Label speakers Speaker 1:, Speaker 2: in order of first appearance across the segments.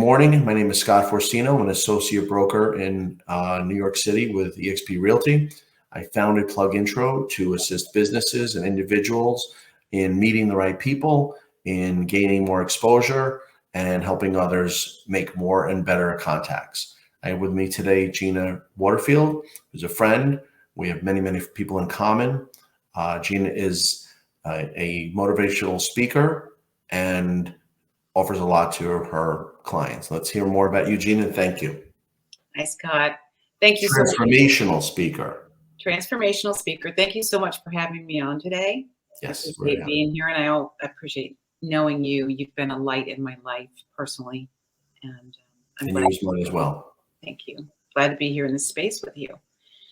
Speaker 1: morning. My name is Scott Forcino. I'm an associate broker in New York City with eXp Realty. I founded PlugIntro to assist businesses and individuals in meeting the right people, in gaining more exposure, and helping others make more and better contacts. I have with me today Gina Waterfield, who's a friend. We have many, many people in common. Gina is a motivational speaker and offers a lot to her clients. Let's hear more about you, Gina. Thank you.
Speaker 2: Hi, Scott. Thank you so much.
Speaker 1: Transformational speaker.
Speaker 2: Transformational speaker. Thank you so much for having me on today.
Speaker 1: Yes.
Speaker 2: I appreciate being here, and I appreciate knowing you. You've been a light in my life personally, and I'm glad.
Speaker 1: And yours as well.
Speaker 2: Thank you. Glad to be here in this space with you.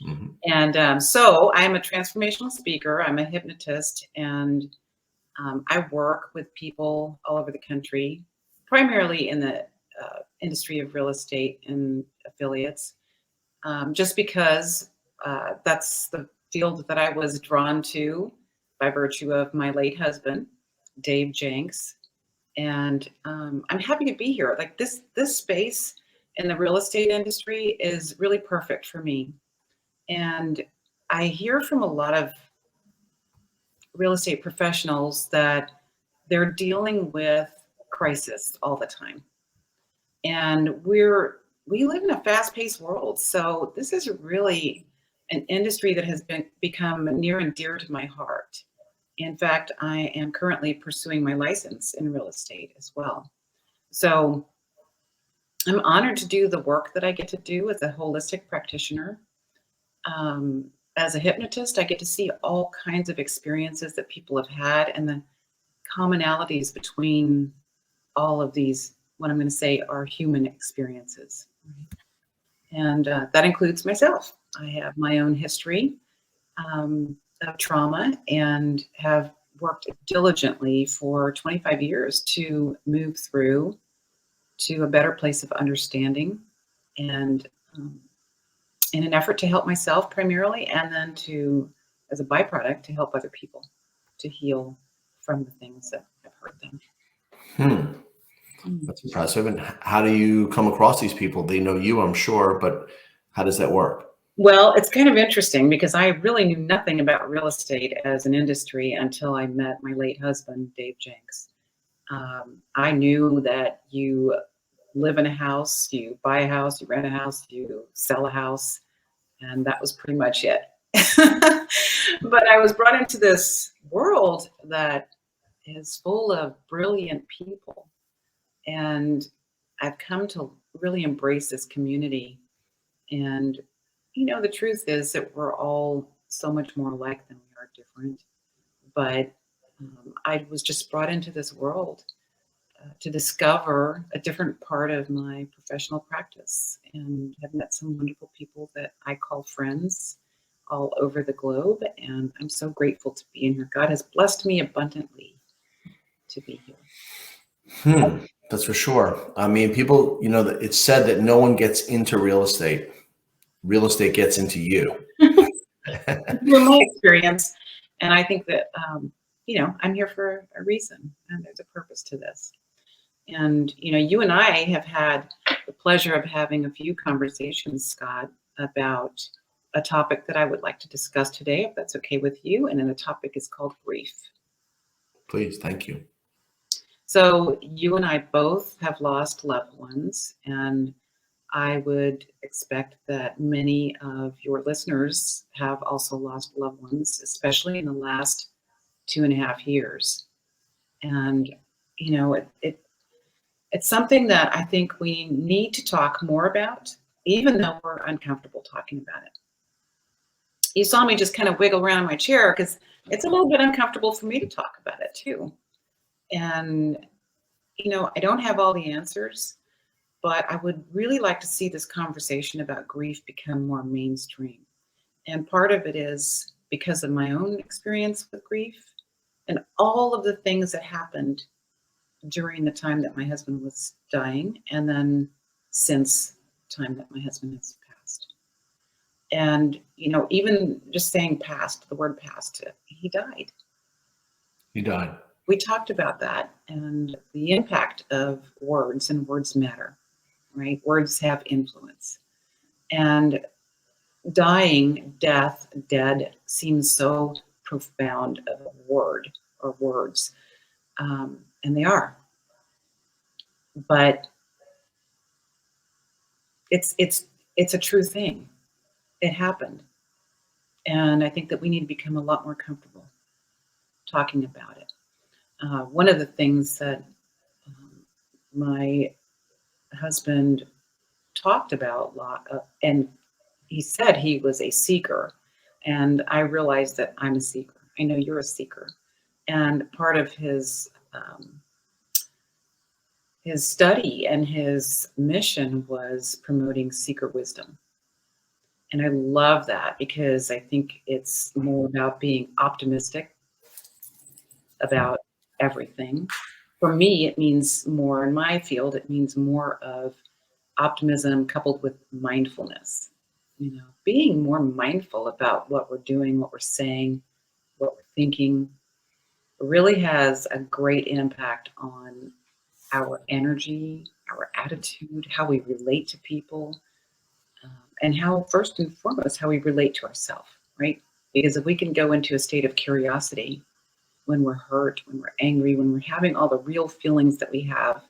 Speaker 1: Mm-hmm.
Speaker 2: And so I'm a transformational speaker. I'm a hypnotist, and I work with people all over the country, primarily in the industry of real estate and affiliates, just because that's the field that I was drawn to by virtue of my late husband, Dave Jenks. And I'm happy to be here. Like this space in the real estate industry is really perfect for me. And I hear from a lot of real estate professionals that they're dealing with crisis all the time. And we live in a fast-paced world. So this is really an industry that has become near and dear to my heart. In fact, I am currently pursuing my license in real estate as well. So I'm honored to do the work that I get to do as a holistic practitioner. As a hypnotist, I get to see all kinds of experiences that people have had and the commonalities between all of these, what I'm going to say are human experiences. And that includes myself. I have my own history of trauma and have worked diligently for 25 years to move through to a better place of understanding and in an effort to help myself primarily, and then to, as a byproduct, to help other people to heal from the things that have hurt them.
Speaker 1: That's impressive. And how do you come across these people? They know you, I'm sure, but how does that work?
Speaker 2: Well, it's kind of interesting because I really knew nothing about real estate as an industry until I met my late husband, Dave Jenks. I knew that you live in a house, you buy a house, you rent a house, you sell a house, and that was pretty much it. But I was brought into this world that is full of brilliant people. And I've come to really embrace this community. And, you know, the truth is that we're all so much more alike than we are different. But I was just brought into this world to discover a different part of my professional practice, and have met some wonderful people that I call friends all over the globe. And I'm so grateful to be in here. God has blessed me abundantly to be here.
Speaker 1: That's for sure. I mean, people, you know, it's said that no one gets into real estate. Real estate gets into you.
Speaker 2: From my experience. And I think that, you know, I'm here for a reason, and there's a purpose to this. And, you know, you and I have had the pleasure of having a few conversations, Scott, about a topic that I would like to discuss today, if that's okay with you. And then the topic is called grief.
Speaker 1: Please, thank you.
Speaker 2: So you and I both have lost loved ones, and I would expect that many of your listeners have also lost loved ones, especially in the last 2.5 years. And, you know, it's something that I think we need to talk more about, even though we're uncomfortable talking about it. You saw me just kind of wiggle around in my chair because it's a little bit uncomfortable for me to talk about it too. And, you know, I don't have all the answers, but I would really like to see this conversation about grief become more mainstream. And part of it is because of my own experience with grief and all of the things that happened during the time that my husband was dying, and then since the time that my husband has passed. And, you know, even just saying passed, the word passed, he died.
Speaker 1: He died.
Speaker 2: We talked about that and the impact of words, and words matter. right? Words have influence. And dying, death, dead seems so profound of a word or words. And they are. But it's a true thing. It happened. And I think that we need to become a lot more comfortable talking about it. One of the things that my husband talked about a lot, and he said he was a seeker, and I realized that I'm a seeker. I know you're a seeker, and part of his study and his mission was promoting seeker wisdom. And I love that because I think it's more about being optimistic about everything. For me, it means more in my field, it means more of optimism coupled with mindfulness. Being more mindful about what we're doing, what we're saying, what we're thinking really has a great impact on our energy, our attitude, how we relate to people, and how, first and foremost, how we relate to ourselves, right? Because if we can go into a state of curiosity when we're hurt, when we're angry, when we're having all the real feelings that we have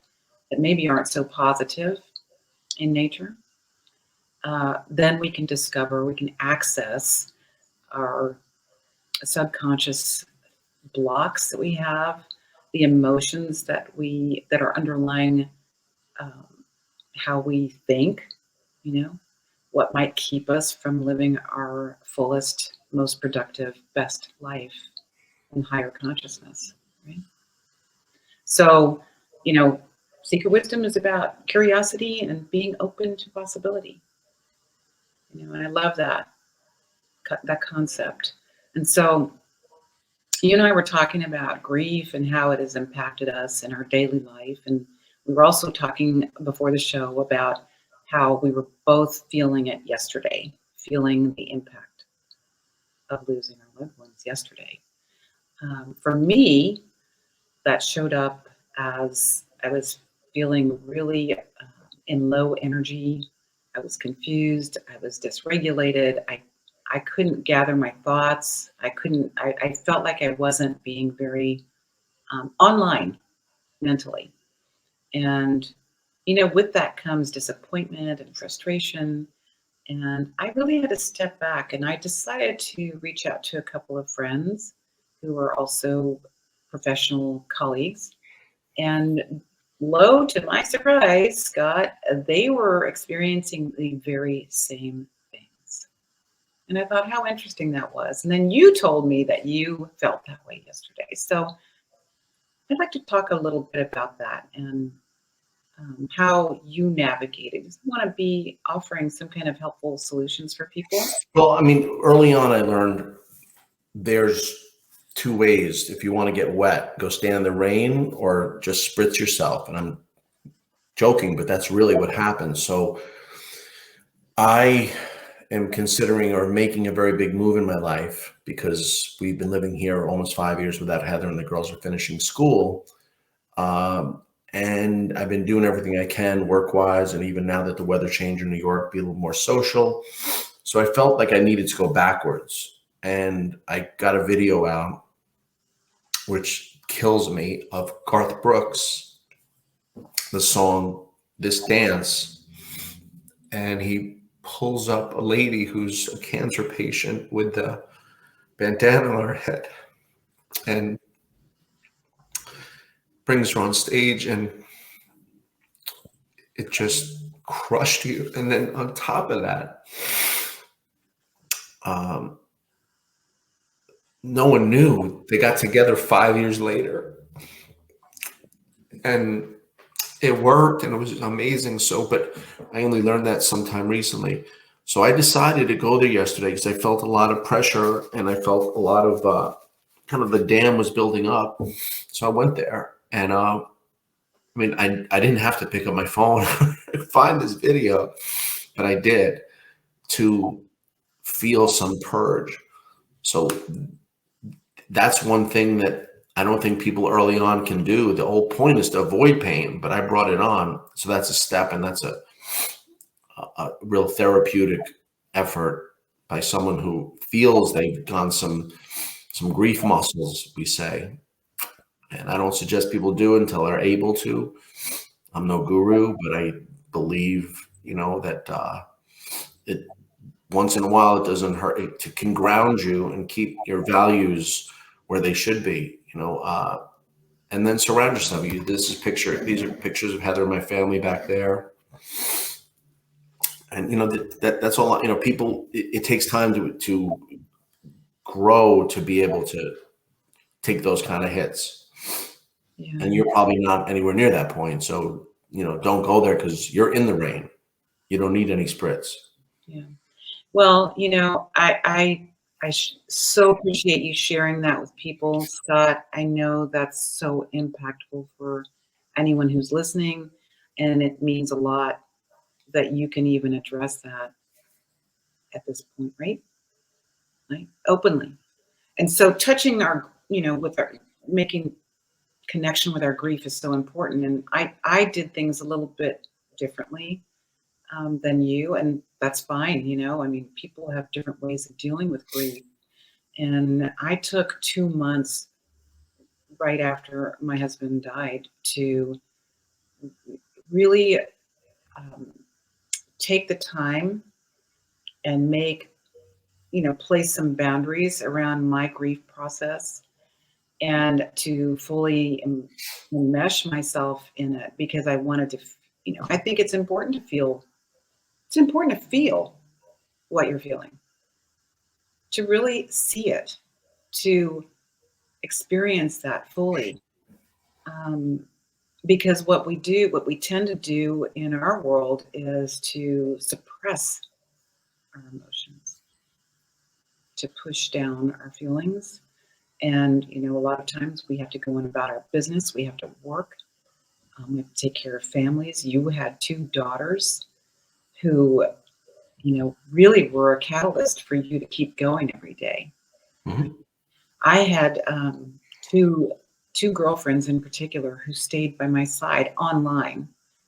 Speaker 2: that maybe aren't so positive in nature, then we can discover, we can access our subconscious blocks that we have, the emotions that are underlying um, how we think, what might keep us from living our fullest, most productive, best life in higher consciousness, right? So, seeker wisdom is about curiosity and being open to possibility. And I love that concept. And so, you and I were talking about grief and how it has impacted us in our daily life. And we were also talking before the show about how we were both feeling it yesterday, feeling the impact of losing our loved ones yesterday. For me, that showed up as I was feeling really in low energy. I was confused. I was dysregulated. I couldn't gather my thoughts. I felt like I wasn't being very online mentally. And, with that comes disappointment and frustration. And I really had to step back, and I decided to reach out to a couple of friends who were also professional colleagues. And lo, to my surprise, Scott, they were experiencing the very same things. And I thought how interesting that was. And then you told me that you felt that way yesterday. So I'd like to talk a little bit about that and how you navigated. Just want to be offering some kind of helpful solutions for people.
Speaker 1: Well, I mean, early on, I learned there's two ways. If you want to get wet, go stand in the rain or just spritz yourself. And I'm joking, but that's really what happens. So I am considering or making a very big move in my life because we've been living here almost 5 years without Heather, and the girls are finishing school. And I've been doing everything I can work-wise, and even now that the weather changed in New York, be a little more social. So I felt like I needed to go backwards. And I got a video out, which kills me, of Garth Brooks, the song This Dance. And he pulls up a lady who's a cancer patient with the bandana on her head and brings her on stage, and it just crushed you. And then on top of that, no one knew. They got together 5 years later, and it worked, and it was amazing. So, but I only learned that sometime recently. So I decided to go there yesterday because I felt a lot of pressure, and I felt a lot of kind of the dam was building up. So I went there, and I mean, I didn't have to pick up my phone and find this video, but I did to feel some purge. So that's one thing that I don't think people early on can do. The whole point is to avoid pain, but I brought it on. So that's a step, and that's a real therapeutic effort by someone who feels they've done some grief muscles, we say. And I don't suggest people do it until they're able to. I'm no guru, but I believe, that it once in a while it doesn't hurt. It can ground you and keep your values where they should be. And then surround yourself. These are pictures of Heather and my family back there. And that's all. People. It takes time to grow to be able to take those kind of hits.
Speaker 2: Yeah.
Speaker 1: And you're probably not anywhere near that point. So don't go there because you're in the rain. You don't need any spritz.
Speaker 2: Yeah. Well, I so appreciate you sharing that with people, Scott. I know that's so impactful for anyone who's listening, and it means a lot that you can even address that at this point, right? Openly. And so touching our, with our making connection with our grief is so important. And I did things a little bit differently than you, and that's fine. I mean, people have different ways of dealing with grief. And I took 2 months right after my husband died to really take the time and place some boundaries around my grief process and to fully enmesh myself in it, because I wanted to, I think it's important to feel what you're feeling, to really see it, to experience that fully. Because what we tend to do in our world is to suppress our emotions, to push down our feelings. And, a lot of times we have to go on about our business. We have to work. We have to take care of families. You had 2 daughters who, really were a catalyst for you to keep going every day.
Speaker 1: Mm-hmm.
Speaker 2: I had two girlfriends in particular who stayed by my side online.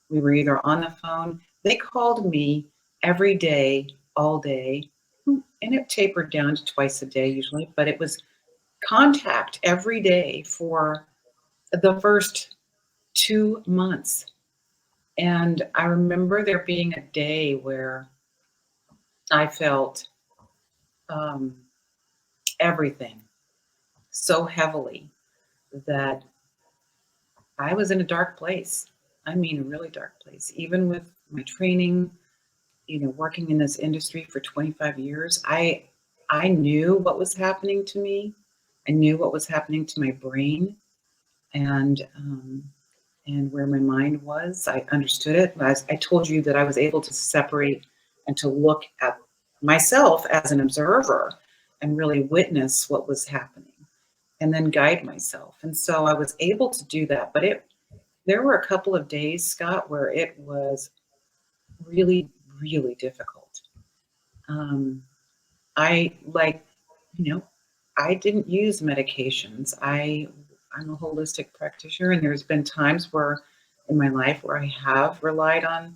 Speaker 2: We were either on the phone. They called me every day, all day, and it tapered down to twice a day usually, but it was contact every day for the first 2 months. And I remember there being a day where I felt everything so heavily that I was in a dark place. I mean, a really dark place. Even with my training, working in this industry for 25 years, I knew what was happening to me. I knew what was happening to my brain, and where my mind was. I understood it. I told you that I was able to separate and to look at myself as an observer and really witness what was happening and then guide myself. And so I was able to do that. But there were a couple of days, Scott, where it was really, really difficult. I I didn't use medications. I'm a holistic practitioner, and there's been times where in my life where I have relied on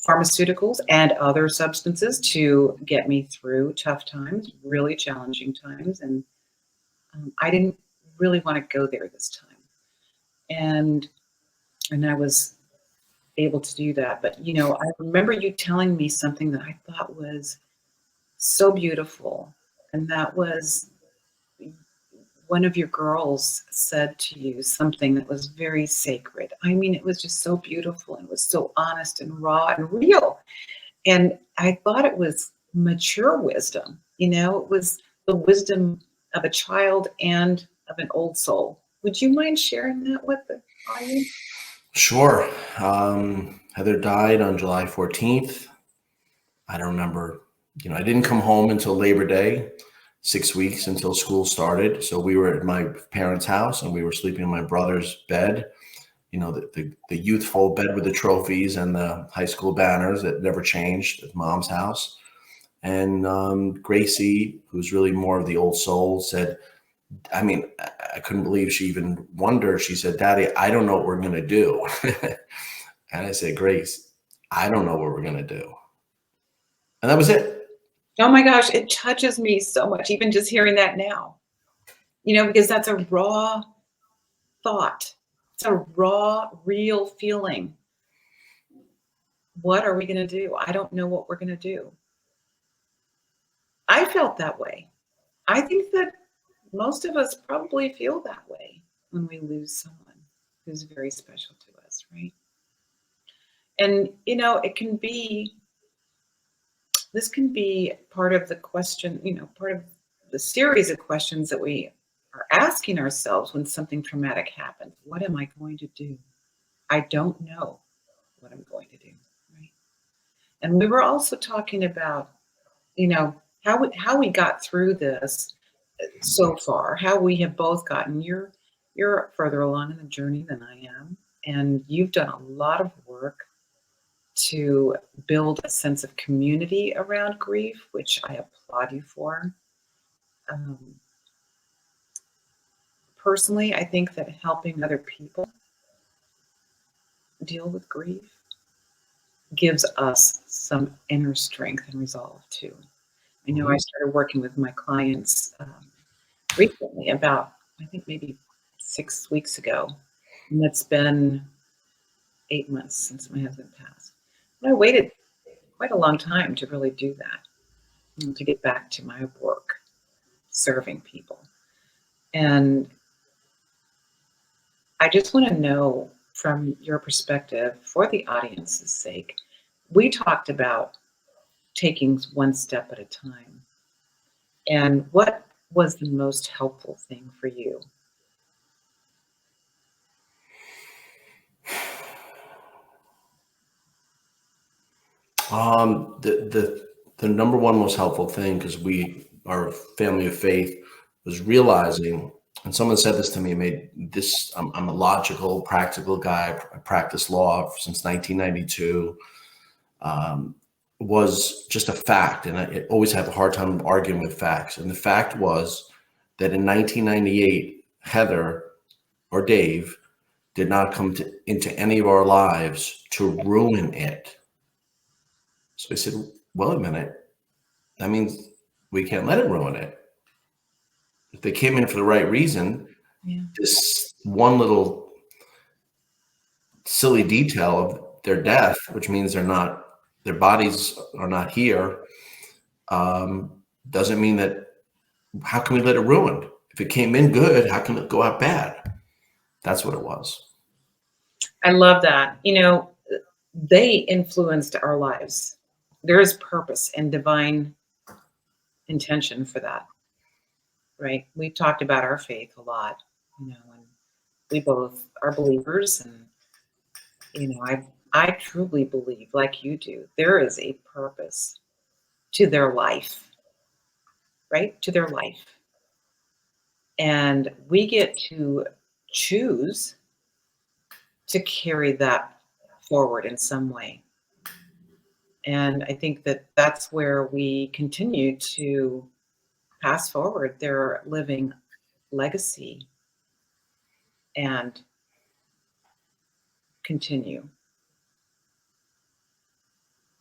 Speaker 2: pharmaceuticals and other substances to get me through tough times, really challenging times. And I didn't really want to go there this time. And I was able to do that. But, I remember you telling me something that I thought was so beautiful. And that was one of your girls said to you something that was very sacred. I mean, it was just so beautiful. And it was so honest and raw and real. And I thought it was mature wisdom. It was the wisdom of a child and of an old soul. Would you mind sharing that with the audience?
Speaker 1: Sure. Heather died on July 14th. I don't remember, I didn't come home until Labor Day, 6 weeks until school started. So we were at my parents' house and we were sleeping in my brother's bed, the youthful bed with the trophies and the high school banners that never changed at mom's house. And Gracie, who's really more of the old soul, said, I mean, I couldn't believe she even wondered. She said, Daddy, I don't know what we're going to do. And I said, Grace, I don't know what we're going to do. And that was it.
Speaker 2: Oh my gosh, it touches me so much, even just hearing that now, because that's a raw thought. It's a raw, real feeling. What are we going to do? I don't know what we're going to do. I felt that way. I think that most of us probably feel that way when we lose someone who's very special to us, right? And, this can be part of the question, part of the series of questions that we are asking ourselves when something traumatic happens. What am I going to do? I don't know what I'm going to do, right? And we were also talking about, how we got through this so far, how we have both gotten. You're further along in the journey than I am, and you've done a lot of work to build a sense of community around grief, which I applaud you for. Um, Personally, I think that helping other people deal with grief gives us some inner strength and resolve too. I know I started working with my clients recently, about, I think, maybe 6 weeks ago. And it's been 8 months since my husband passed. And I waited quite a long time to really do that, and to get back to my work, serving people. And I just want to know from your perspective, for the audience's sake, we talked about taking one step at a time. And what was the most helpful thing for you?
Speaker 1: The number one most helpful thing, because we are a family of faith, was realizing, and someone said this to me, made this, I'm a logical, practical guy. I practice law since 1992. Was just a fact. And I always have a hard time arguing with facts. And the fact was that in 1998, Heather or Dave did not come into any of our lives to ruin it. So I said, well, a minute, that means we can't let it ruin it. If they came in for the right reason,
Speaker 2: Yeah.
Speaker 1: this one little silly detail of their death, which means their bodies are not here, doesn't mean that, how can we let it ruin? If it came in good, how can it go out bad? That's what it was.
Speaker 2: I love that. They influenced our lives. There is purpose and divine intention for that, right? We've talked about our faith a lot, and we both are believers. And, I truly believe, like you do, there is a purpose to their life, right? To their life. And we get to choose to carry that forward in some way. And I think that that's where we continue to pass forward their living legacy and continue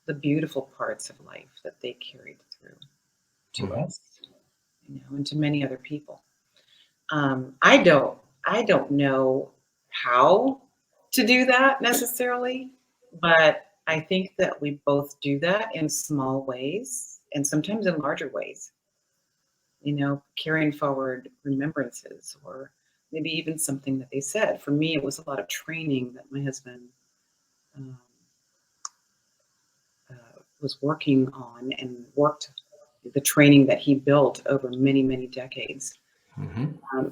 Speaker 2: the beautiful parts of life that they carried through to us, and to many other people. I don't know how to do that necessarily, but I think that we both do that in small ways and sometimes in larger ways. Carrying forward remembrances, or maybe even something that they said. For me, it was a lot of training that my husband um, was working on, and worked the training that he built over many, many decades.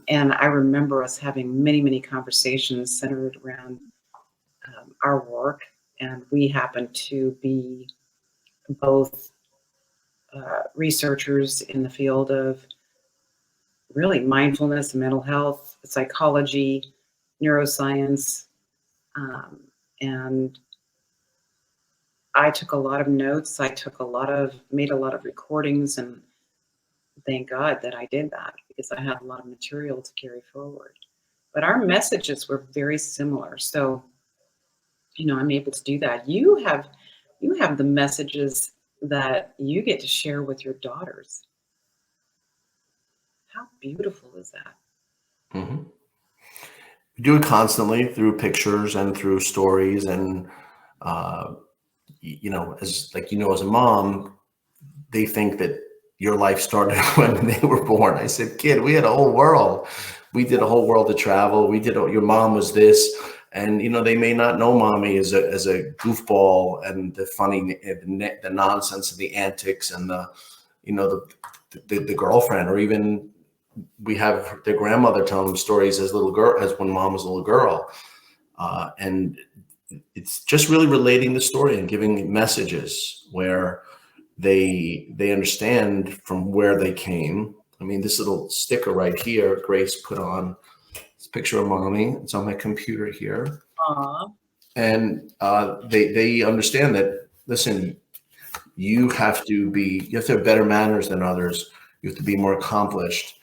Speaker 2: And I remember us having many, many conversations centered around our work. And we happen to be both researchers in the field of really mindfulness, mental health, psychology, neuroscience. And I took a lot of notes. Made a lot of recordings, and thank God that I did that, because I had a lot of material to carry forward. But our messages were very similar. So, I'm able to do that. You have you have the messages that you get to share with your daughters. How beautiful is that?
Speaker 1: Mm-hmm. We do it constantly through pictures and through stories, and as a mom, they think that your life started when they were born. I said, kid, we had a whole world. We did a whole world of travel. Your mom was this. And, they may not know mommy as a goofball and the funny, the nonsense and the antics and the girlfriend, or even we have their grandmother tell them stories as when mom was a little girl. And it's just really relating the story and giving messages where they understand from where they came. I mean, this little sticker right here, Grace put on this picture of mommy. It's on my computer here.
Speaker 2: Aww.
Speaker 1: And they understand that, listen, you have to have better manners than others. You have to be more accomplished.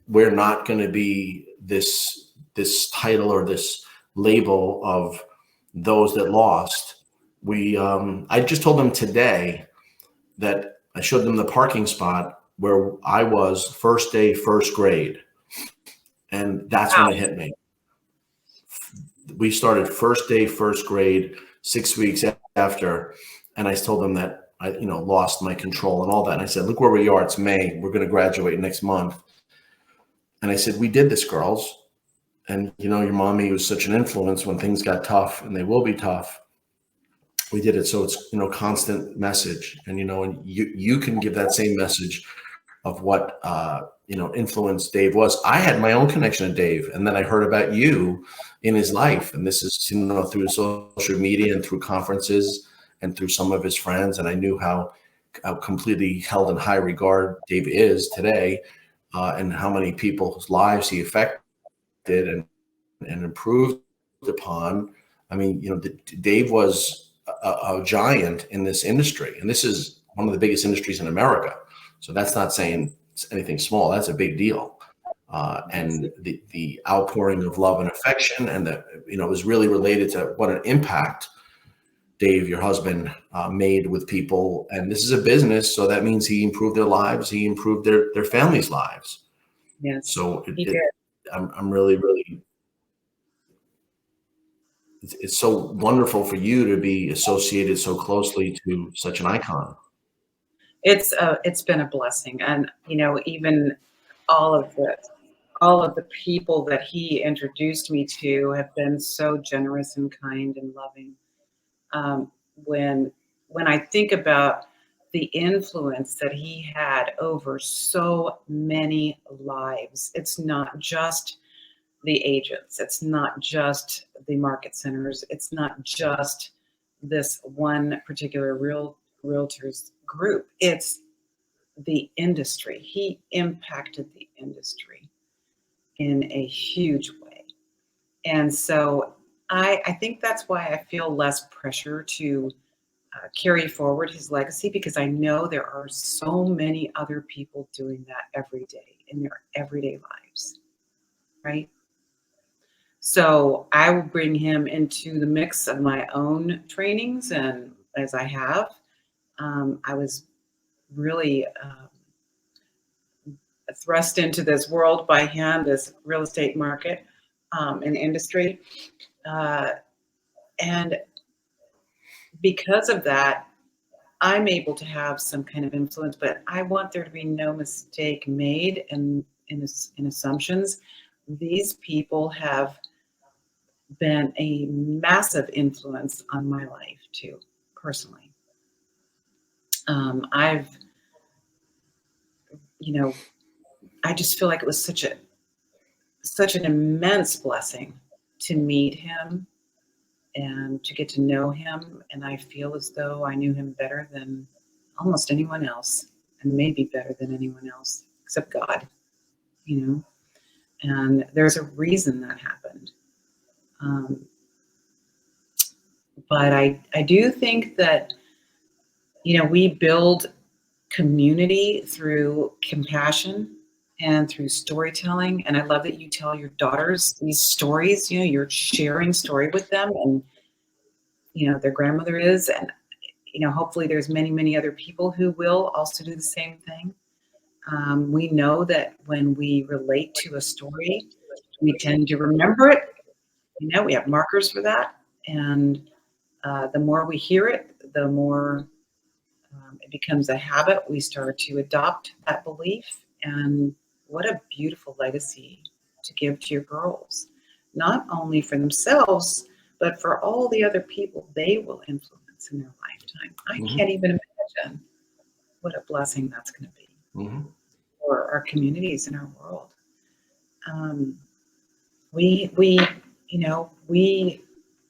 Speaker 1: We're not going to be this title or this label of those that lost. I just told them today that I showed them the parking spot where I was first day, first grade. And that's when it hit me. We started first day, first grade, 6 weeks after. And I told them that I, lost my control and all that. And I said, look where we are. It's May. We're going to graduate next month. And I said, we did this, girls. And, your mommy was such an influence when things got tough, and they will be tough. We did it. So it's, constant message. And, and you can give that same message of what, influence Dave was. I had my own connection to Dave. And then I heard about you in his life. And this is, through social media and through conferences and through some of his friends. And I knew how completely held in high regard Dave is today, and how many people's lives he affected and improved upon. I mean, Dave was a giant in this industry, and this is one of the biggest industries in America. So that's not saying it's anything small. That's a big deal. And the outpouring of love and affection, and it was really related to what an impact Dave, your husband, made with people. And this is a business, so that means he improved their lives. He improved their families' lives.
Speaker 2: Yes.
Speaker 1: So I'm really, really. It's so wonderful for you to be associated so closely to such an icon.
Speaker 2: It's been a blessing, and even all of the people that he introduced me to have been so generous and kind and loving. When I think about the influence that he had over so many lives, it's not just the agents, it's not just the market centers, it's not just this one particular realtors group, it's the industry. He impacted the industry in a huge way. And so I think that's why I feel less pressure to carry forward his legacy, because I know there are so many other people doing that every day in their everyday lives, right? So I will bring him into the mix of my own trainings, and as I have, I was really thrust into this world by him, this real estate market and industry. And because of that, I'm able to have some kind of influence, but I want there to be no mistake made in assumptions. These people have been a massive influence on my life too, personally. I've, I just feel like it was such an immense blessing to meet him and to get to know him. And I feel as though I knew him better than almost anyone else, and maybe better than anyone else except God, and there's a reason that happened. But I do think that, we build community through compassion and through storytelling. And I love that you tell your daughters these stories, you're sharing story with them, and, their grandmother is. And, hopefully there's many, many other people who will also do the same thing. We know that when we relate to a story, we tend to remember it. We have markers for that. And the more we hear it, the more it becomes a habit. We start to adopt that belief. And what a beautiful legacy to give to your girls, not only for themselves, but for all the other people they will influence in their lifetime. I can't even imagine what a blessing that's going to be for our communities and our world. We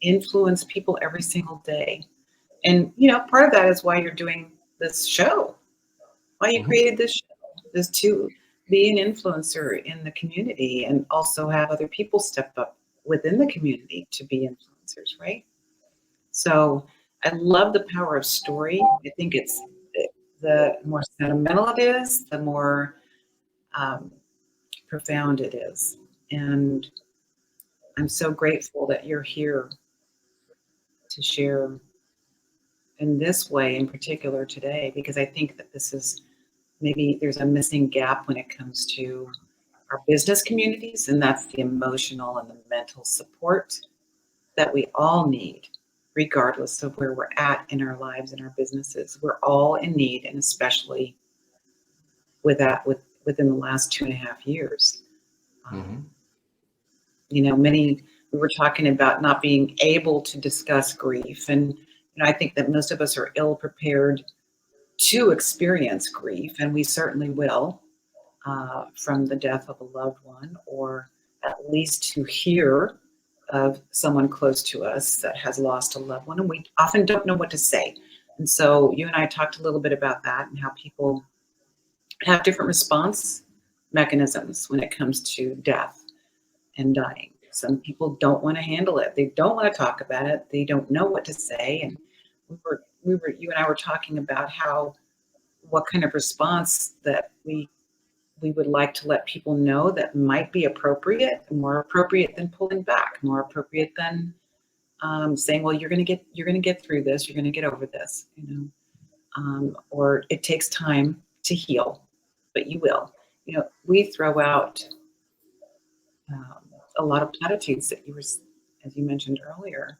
Speaker 2: influence people every single day. And, part of that is why you're doing this show, why you created this show, is to be an influencer in the community and also have other people step up within the community to be influencers, right? So I love the power of story. I think it's the more sentimental it is, the more profound it is. And I'm so grateful that you're here to share in this way in particular today, because I think that this is maybe there's a missing gap when it comes to our business communities, and that's the emotional and the mental support that we all need, regardless of where we're at in our lives and our businesses. We're all in need, and especially within the last 2.5 years. We were talking about not being able to discuss grief, and I think that most of us are ill prepared to experience grief, and we certainly will, from the death of a loved one, or at least to hear of someone close to us that has lost a loved one, and we often don't know what to say. And so you and I talked a little bit about that and how people have different response mechanisms when it comes to death and dying. Some people don't want to handle it. They don't want to talk about it. They don't know what to say. And you and I were talking about what kind of response that we would like to let people know that might be appropriate, more appropriate than pulling back, more appropriate than saying, well, you're going to get through this. You're going to get over this, or it takes time to heal, but you will. We throw out a lot of platitudes that as you mentioned earlier,